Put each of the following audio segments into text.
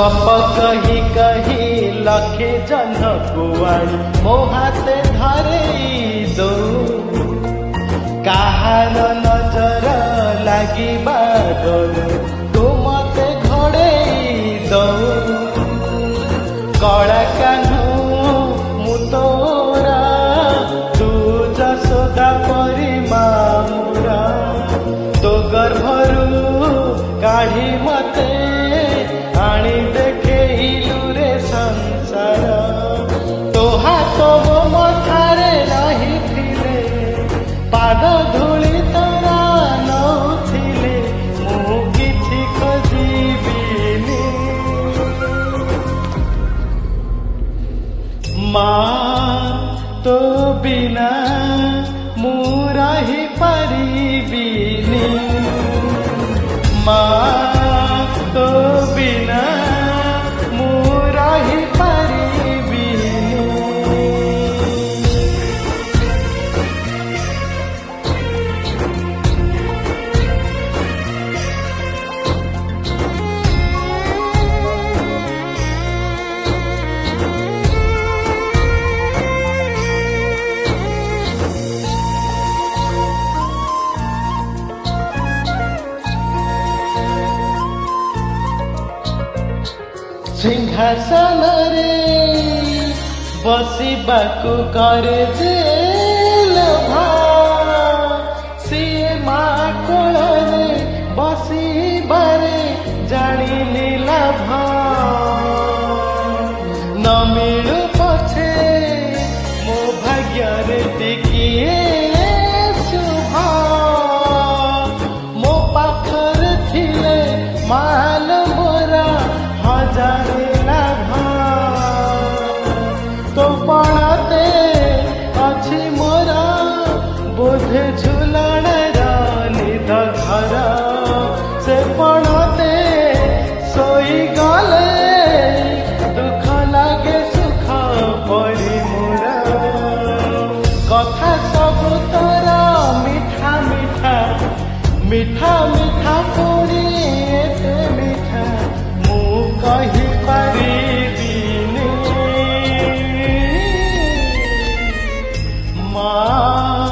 गप कही कही लखे जन कुआई मो हाथे धरे दो काहार नजर लागिबारो तू मते घोड़ेई दो कड़ा कान्हू मु तोरा तू जसोदा परी मामुरा तो गर्भरू काढ़ी मते आनी देखेइलु रे संसार तो हाथ मो मथारे रही थिले पाद धूली तोरा नौथिले मु किछि खोजिबिनी माँ तो बिना मु रही परिबिनी माँ तो बिना मु रही परिबिनी सिंहासन रे बसिबाकू करे जे लोभा सीए माँ कोଳରେ बसिबारे जानिली लाभ न मिलू पछे मो भाग्ୟରେ टिकिए शुभ मो पाखरे थिले माल मोरा हजारे लाभ तो पणते अच्छी मोरा बोधे झुलण निध घर से पणते सोई गले दुख लागे सुख परी मोरा कथा सब तोरा मिठा मिठा मिठा मिठा पूरी एते मिठा मु कही परिबिनी माँ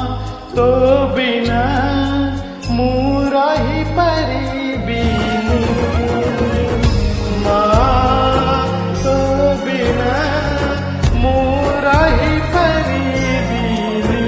तो बिना मु रही परिबिनी माँ तो बिना मु रही परिबिनी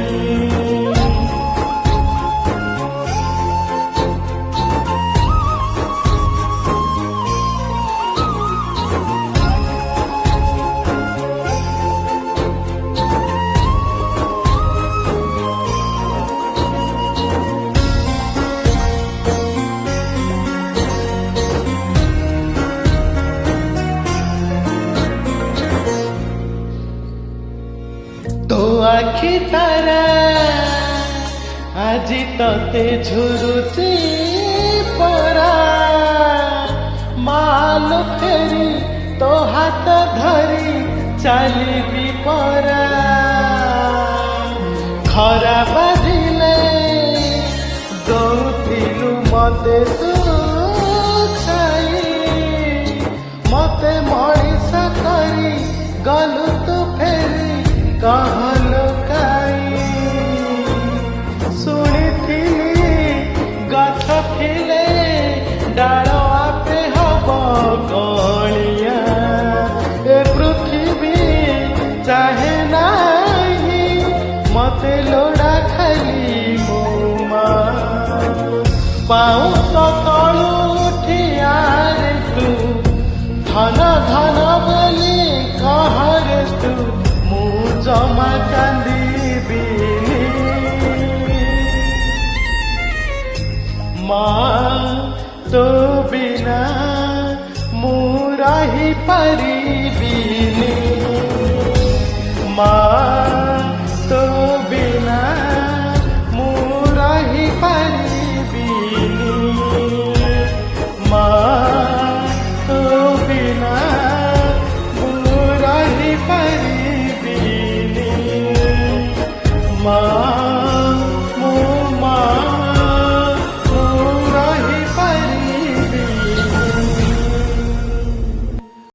तो आखि तारा आजी तते झुरुची परा माल फेरी तो हाथ धरी चली परा खरा बाजिले दौथिलु मते तू छाई मते मणिष करी गलु तू फेरी कहलो काई शुणिथिली गछ फिले डाल आपे हब कलिया ए पृथ्वी चाहे नाही मते लोड़ा खाली मो माँ पाऊँ तो तलू उठिया रे तू धन धन बोली कहरे तू जमा कांदिबिनी माँ तो बिना मु रही परिबिनी माँ